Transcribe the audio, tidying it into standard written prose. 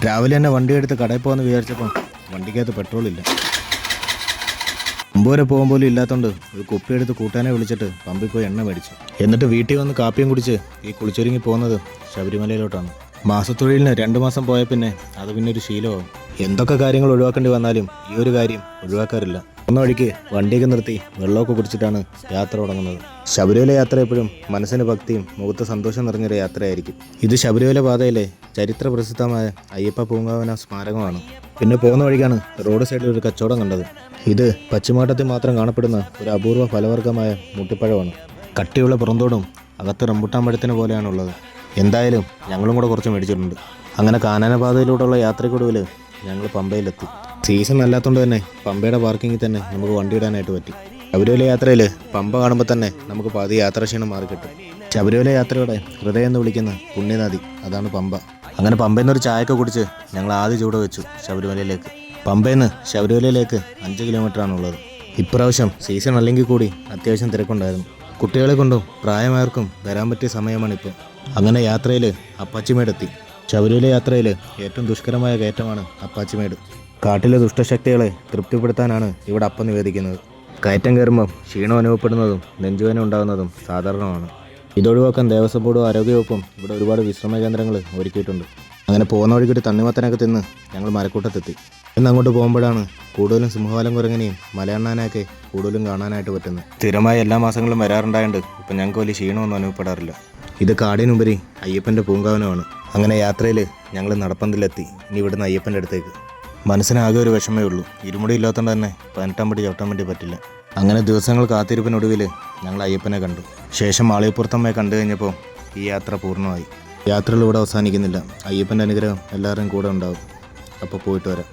രാവിലെ തന്നെ വണ്ടി എടുത്ത് കടയിൽ പോകാമെന്ന് വിചാരിച്ചപ്പോൾ വണ്ടിക്കകത്ത് പെട്രോളില്ല. പമ്പ് വരെ പോകാൻ പോലും ഇല്ലാത്തതുകൊണ്ട് ഒരു കുപ്പിയെടുത്ത് കൂട്ടാനെ വിളിച്ചിട്ട് പമ്പിൽ പോയി എണ്ണ മേടിച്ചു. എന്നിട്ട് വീട്ടിൽ വന്ന് കാപ്പിയും കുടിച്ച് ഈ കുളിച്ചൊരുങ്ങി പോകുന്നത് ശബരിമലയിലോട്ടാണ്. മാസത്തൊഴിലിന് 2 മാസം പോയ പിന്നെ അത് പിന്നെ ഒരു ശീലമാകും. എന്തൊക്കെ കാര്യങ്ങൾ ഒഴിവാക്കേണ്ടി വന്നാലും ഈ ഒരു കാര്യം ഒഴിവാക്കാറില്ല. ഒന്ന വഴിക്ക് വണ്ടിയൊക്കെ നിർത്തി വെള്ളമൊക്കെ കുടിച്ചിട്ടാണ് യാത്ര തുടങ്ങുന്നത്. ശബരിമല യാത്ര എപ്പോഴും മനസ്സിന് ഭക്തിയും മുഖത്ത് സന്തോഷം നിറഞ്ഞൊരു യാത്രയായിരിക്കും. ഇത് ശബരിമല പാതയിലെ ചരിത്ര പ്രസിദ്ധമായ അയ്യപ്പ പൂങ്കാവന സ്മാരകമാണ്. പിന്നെ പോകുന്ന വഴിക്കാണ് റോഡ് സൈഡിൽ ഒരു കച്ചവടം കണ്ടത്. ഇത് പശ്ചിമാട്ടത്തിൽ മാത്രം കാണപ്പെടുന്ന ഒരു അപൂർവ ഫലവർഗ്ഗമായ മുട്ടിപ്പഴമാണ്. കട്ടിയുള്ള പുറന്തോടും അകത്ത് റംബുട്ടാൻ പഴത്തിന് പോലെയാണുള്ളത്. എന്തായാലും ഞങ്ങളും കൂടെ കുറച്ച് മേടിച്ചിട്ടുണ്ട്. അങ്ങനെ കാനനപാതയിലൂടെയുള്ള യാത്രയ്ക്കൊടുവിൽ ഞങ്ങൾ പമ്പയിലെത്തി. സീസൺ അല്ലാത്തതുകൊണ്ട് തന്നെ പമ്പയുടെ പാർക്കിങ്ങിൽ തന്നെ നമുക്ക് വണ്ടി ഇടാനായിട്ട് പറ്റി. ശബരിമല യാത്രയിൽ പമ്പ കാണുമ്പോൾ തന്നെ നമുക്ക് പാതി യാത്രാക്ഷീണം മാറിക്കിട്ടും. ശബരിമല യാത്രയുടെ ഹൃദയം എന്ന് വിളിക്കുന്ന പുണ്യനദി അതാണ് പമ്പ. അങ്ങനെ പമ്പയിൽ നിന്നൊരു ചായയൊക്കെ കുടിച്ച് ഞങ്ങൾ ആദ്യ ചൂട് വെച്ചു ശബരിമലയിലേക്ക്. പമ്പയിൽ നിന്ന് ശബരിമലയിലേക്ക് 5 കിലോമീറ്ററാണുള്ളത്. ഇപ്രാവശ്യം സീസൺ അല്ലെങ്കിൽ കൂടി അത്യാവശ്യം തിരക്കുണ്ടായിരുന്നു. കുട്ടികളെ കൊണ്ടും പ്രായമായവർക്കും വരാൻ പറ്റിയ സമയമാണിപ്പോൾ. അങ്ങനെ യാത്രയിൽ അപ്പാച്ചിമേടെത്തി. ശബരിമല യാത്രയിൽ ഏറ്റവും ദുഷ്കരമായ കയറ്റമാണ് അപ്പാച്ചിമേട്. കാട്ടിലെ ദുഷ്ടശക്തികളെ തൃപ്തിപ്പെടുത്താനാണ് ഇവിടെ അപ്പം നിവേദിക്കുന്നത്. കയറ്റം കയറുമ്പം ക്ഷീണം അനുഭവപ്പെടുന്നതും നെഞ്ചുവേദന ഉണ്ടാകുന്നതും സാധാരണമാണ്. ഇതൊഴിവാക്കാൻ ദേവസ്വം ബോർഡും ആരോഗ്യവകുപ്പും ഇവിടെ ഒരുപാട് വിശ്രമ കേന്ദ്രങ്ങൾ ഒരുക്കിയിട്ടുണ്ട്. അങ്ങനെ പോകുന്ന വഴിക്കൊരു തണ്ണിമത്തനൊക്കെ തിന്ന് ഞങ്ങൾ മരക്കൂട്ടത്തെത്തി. ഇന്ന് അങ്ങോട്ട് പോകുമ്പോഴാണ് കൂടുതലും സിംഹവാലം കുരങ്ങനെയും മലയണ്ണാനൊക്കെ കൂടുതലും കാണാനായിട്ട് പറ്റുന്നത്. സ്ഥിരമായി എല്ലാ മാസങ്ങളിലും വരാറുണ്ടായതുകൊണ്ട് ഇപ്പം ഞങ്ങൾക്ക് വലിയ ക്ഷീണമൊന്നും അനുഭവപ്പെടാറില്ല. ഇത് കാടിനുപരി അയ്യപ്പൻ്റെ പൂങ്കാവനമാണ്. അങ്ങനെ യാത്രയിൽ ഞങ്ങൾ നടപ്പന്തലിലെത്തി. ഇനി ഇവിടുന്ന് അയ്യപ്പൻ്റെ അടുത്തേക്ക്. മനസ്സിനാകെ ഒരു വിഷമേ ഉള്ളൂ. ഇരുമുടി ഇല്ലാത്തതുകൊണ്ട് തന്നെ 18 പടി ചവിട്ടാൻ വേണ്ടി പറ്റില്ല. അങ്ങനെ ദിവസങ്ങൾ കാത്തിരിപ്പിനൊടുവിൽ ഞങ്ങൾ അയ്യപ്പനെ കണ്ടു. ശേഷം മാളികപ്പുറത്തമ്മയെ കണ്ടു കഴിഞ്ഞപ്പോൾ ഈ യാത്ര പൂർണ്ണമായി. യാത്രകൾ ഇവിടെ അവസാനിക്കുന്നില്ല. അയ്യപ്പൻ്റെ അനുഗ്രഹം എല്ലാവരുടെയും കൂടെ ഉണ്ടാവും. അപ്പോൾ പോയിട്ട് വരാം.